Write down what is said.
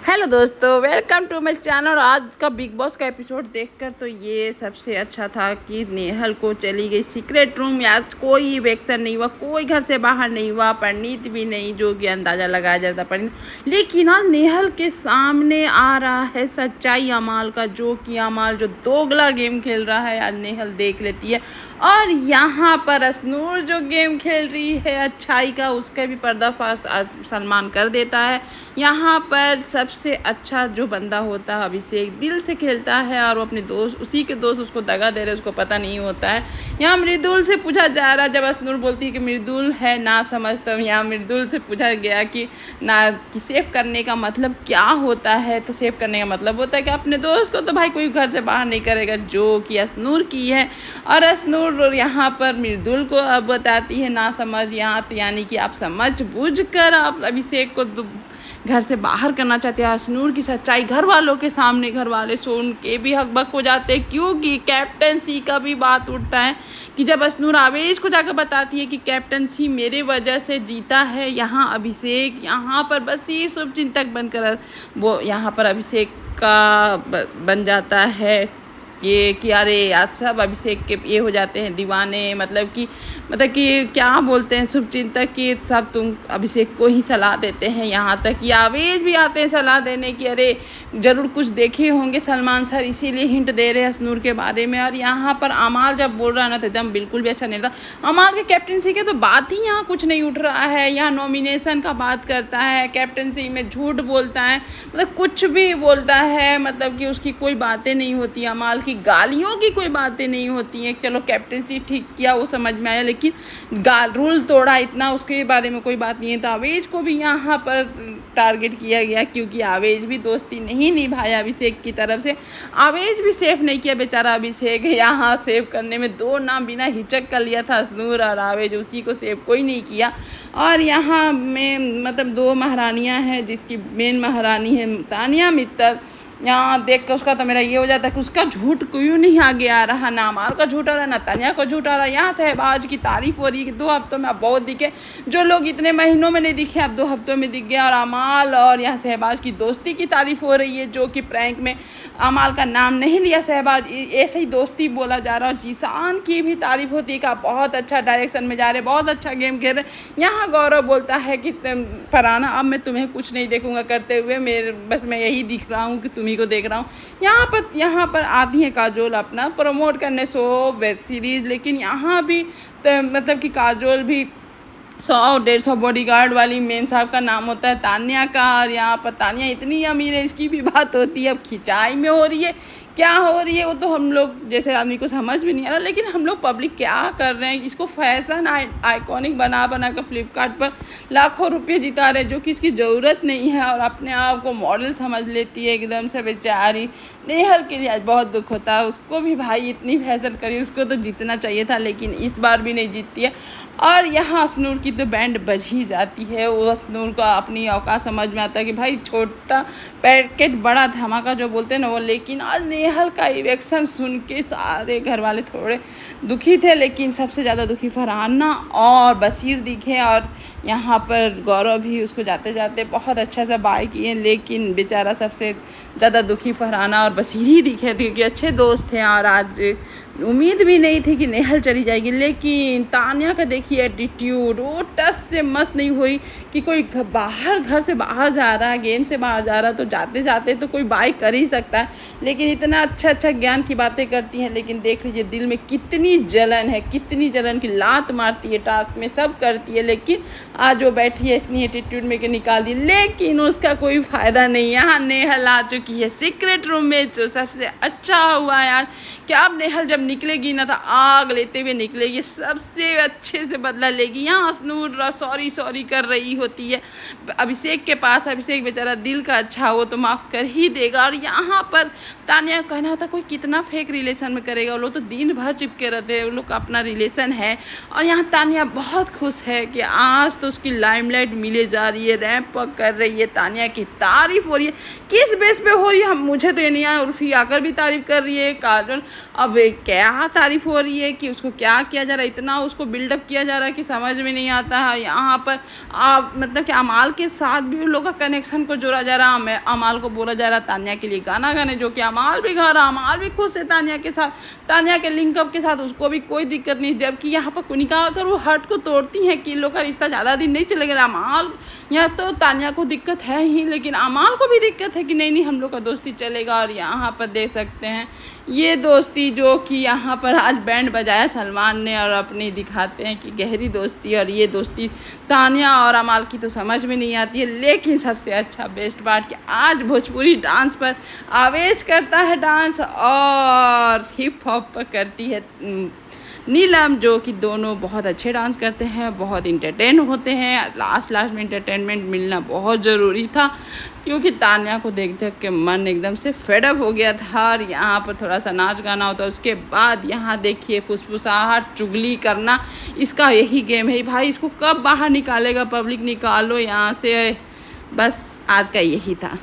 Hello दोस्तों, welcome to my channel. आज का बिग बॉस का एपिसोड देखकर तो ये सबसे अच्छा था कि नेहल को चली गई सीक्रेट रूम। आज कोई इवेक्शन नहीं हुआ, कोई घर से बाहर नहीं हुआ, परिणीत भी नहीं, जो कि अंदाज़ा लगाया जाता परिणीत। लेकिन आज नेहल के सामने आ रहा है सच्चाई अमाल का, जो कि अमाल जो दोगला गेम खेल रहा है आज नेहल देख लेती है। और यहाँ पर असनूर जो गेम खेल रही है अच्छाई का, उसका भी पर्दाफाश सलमान कर देता है। यहाँ पर सबसे अच्छा जो बंदा होता है अभिषेक, दिल से खेलता है और वो अपने दोस्त, उसी के दोस्त उसको दगा दे रहे, उसको पता नहीं होता है। यहाँ मृदुल से पूछा जा रहा, जब असनूर बोलती है कि मृदुल है ना समझ, तब यहाँ मृदुल से पूछा गया कि ना कि सेव करने का मतलब क्या होता है। तो सेव करने का मतलब होता है कि अपने दोस्त को तो भाई कोई घर से बाहर नहीं करेगा, जो कि असनूर की है। और असनूर यहाँ पर मृदुल को अब बताती है ना समझ, यहाँ तो यानी कि आप समझ बूझ कर आप अभिषेक को घर से बाहर करना चाहते हैं। असनूर की सच्चाई घर वालों के सामने घर वाले सुन के भी हकबक हो जाते हैं, क्योंकि कैप्टनसी का भी बात उठता है कि जब असनूर आवेश को जाकर बताती है कि कैप्टनसी मेरे वजह से जीता है यहाँ अभिषेक, यहाँ पर बस ये शुभचिंतक बनकर वो यहाँ पर अभिषेक का बन जाता है ये कि अरे आज सब अभिषेक के ये हो जाते हैं दीवाने, मतलब कि क्या बोलते हैं शुभचिंतक कि सब तुम अभिषेक को ही सलाह देते हैं। यहाँ तक कि आवेश भी आते हैं सलाह देने की, अरे ज़रूर कुछ देखे होंगे सलमान सर, इसीलिए हिंट दे रहे हैं असनूर के बारे में। और यहाँ पर अमाल जब बोल रहा है ना तो एकदम बिल्कुल भी अच्छा नहीं लगता। अमाल के कैप्टनसी के तो बात ही यहाँ कुछ नहीं उठ रहा है। यहाँ नॉमिनेशन का बात करता है, कैप्टनसी में झूठ बोलता है, मतलब कुछ भी बोलता है, मतलब कि उसकी कोई बातें नहीं होती। अमाल की गालियों की कोई बातें नहीं होती हैं। चलो कैप्टनसी ठीक किया वो समझ में आया, लेकिन रूल तोड़ा इतना, उसके बारे में कोई बात नहीं है। तो आवेश को भी यहाँ पर टारगेट किया गया, क्योंकि आवेश भी दोस्ती नहीं निभाया अभिषेक की तरफ से। आवेश भी सेव नहीं किया बेचारा अभिषेक, यहाँ सेव करने में दो नाम बिना हिचक कर लिया था असनूर और आवेश, उसी को सेव कोई नहीं किया। और यहाँ में मतलब दो महारानियाँ हैं, जिसकी मेन महारानी है तानिया मित्तल। यहाँ देख कर उसका तो मेरा ये हो जाता है कि उसका झूठ क्यों नहीं आगे आ रहा, ना अमाल का झूठ आ रहा, ना तानिया का झूठ आ रहा। यहाँ शहबाज की तारीफ हो रही है कि 2 हफ्तों में अब बहुत दिखे, जो लोग इतने महीनों में नहीं दिखे अब 2 हफ्तों में दिख गया। और अमाल और यहाँ शहबाज की दोस्ती की तारीफ हो रही है, जो कि प्रैंक में अमाल का नाम नहीं लिया शहबाज, ऐसे ही दोस्ती बोला जा रहा है। जीशान की भी तारीफ होती है कि आप बहुत अच्छा डायरेक्शन में जा रहे, बहुत अच्छा गेम खेल रहे। यहाँ गौरव बोलता है कि फरहाना अब मैं तुम्हें कुछ नहीं देखूंगा करते हुए, बस मैं यही दिख रहा हूँ कि तुम्ही को देख रहा हूँ। यहाँ पर आती है काजोल अपना प्रमोट करने शो वेब सीरीज, लेकिन यहाँ भी मतलब कि काजोल भी 100-150 बॉडीगार्ड वाली मेम साहब का नाम होता है तान्या का। और यहाँ पर तान्या इतनी अमीर है, इसकी भी बात होती है। अब खिंचाई में हो रही है, क्या हो रही है वो तो हम लोग जैसे आदमी को समझ भी नहीं आ रहा, लेकिन हम लोग पब्लिक क्या कर रहे हैं, इसको फैशन आइकॉनिक बना कर फ्लिपकार्ट पर लाखों रुपये जिता रहे, जो कि इसकी ज़रूरत नहीं है। और अपने आप को मॉडल समझ लेती है एकदम से बेचारी। नेहल के लिए आज बहुत दुख होता है, उसको भी भाई इतनी फैशन करी, उसको तो जीतना चाहिए था, लेकिन इस बार भी नहीं जीतती है। और यहाँ असनूर की तो बैंड बज ही जाती है। वो असनूर का अपनी औकात समझ में आता है कि भाई छोटा पैकेट बड़ा धमाका जो बोलते हैं ना वो। लेकिन आज नेहल का इवेक्शन सुन के सारे घर वाले थोड़े दुखी थे, लेकिन सबसे ज़्यादा दुखी फरहाना और बशीर दिखे। और यहाँ पर गौरव भी उसको जाते जाते बहुत अच्छा सा बाय किए, लेकिन बेचारा सबसे ज़्यादा दुखी फरहाना और बशीर ही दिखे थे, क्योंकि अच्छे दोस्त हैं। और आज उम्मीद भी नहीं थी कि नेहल चली जाएगी, लेकिन तान्या का देखिए एटीट्यूड, वो टस से मस नहीं हुई कि कोई घर से बाहर जा रहा है, गेम से बाहर जा रहा है, तो जाते जाते तो कोई बाय कर ही सकता है, लेकिन इतना अच्छा ज्ञान की बातें करती हैं। लेकिन देख लीजिए दिल में कितनी जलन है, कितनी जलन की लात मारती है, टास्क में सब करती है, लेकिन आज वो बैठी है इतनी एटीट्यूड में के निकाल दी, लेकिन उसका कोई फ़ायदा नहीं। यहाँ नेहल आ चुकी है सीक्रेट रूम में, जो सबसे अच्छा हुआ यार कि अब नेहल जब निकलेगी ना तो आग लेते हुए निकलेगी, सबसे अच्छे से बदला लेगी। यहाँ असनूर सॉरी कर रही होती है अभिषेक के पास, अभिषेक बेचारा दिल का अच्छा वो तो माफ़ कर ही देगा। और यहाँ पर तान्या कहना होता कोई कितना फेक रिलेशन में करेगा, वो लोग तो दिन भर चिपके रहते हैं, वो लोग का अपना रिलेशन है। और यहाँ तान्या बहुत खुश है कि आज मस्त उसकी लाइमलाइट मिले जा रही है, रैंप वॉक कर रही है, तानिया की तारीफ हो रही है। किस बेस पे हो रही है मुझे तो ये नहीं आया। उर्फी आकर भी तारीफ कर रही है, काजल अब क्या तारीफ हो रही है कि उसको क्या किया जा रहा है, इतना उसको बिल्डअप किया जा रहा है कि समझ में नहीं आता है। यहाँ पर मतलब कि अमाल के साथ भी उन लोगों का कनेक्शन को जोड़ा जा रहा है। अमाल को बोला जा रहा है तानिया के लिए गाना गाने, जो कि अमाल भी गा रहा, अमाल भी खुश है तानिया के साथ, तानिया के लिंकअप के साथ, उसको भी कोई दिक्कत नहीं। जबकि यहाँ पर कुनिका अगर वो हर्ट को तोड़ती हैं कि इन लोग का रिश्ता ज़्यादा दिन नहीं चलेगा। अमाल यहाँ तो तानिया को दिक्कत है ही, लेकिन अमाल को भी दिक्कत है कि नहीं हम लोग का दोस्ती चलेगा। और यहाँ पर देख सकते हैं ये दोस्ती जो कि यहाँ पर आज बैंड बजाया सलमान ने, और अपनी दिखाते हैं कि गहरी दोस्ती। और ये दोस्ती तानिया और अमाल की तो समझ में नहीं आती है। लेकिन सबसे अच्छा बेस्ट बात कि आज भोजपुरी डांस पर आवेश करता है डांस, और हिप हॉप पर करती है नीलम, जो कि दोनों बहुत अच्छे डांस करते हैं, बहुत इंटरटेन होते हैं। लास्ट में इंटरटेनमेंट मिलना बहुत ज़रूरी था, क्योंकि तानिया को देख देख के मन एकदम से फेडअप हो गया था। और यहाँ पर थोड़ा सा नाच गाना होता है, उसके बाद यहाँ देखिए फुसफुसाहट चुगली करना, इसका यही गेम है भाई। इसको कब बाहर निकालेगा पब्लिक, निकालो यहाँ से। बस आज का यही था।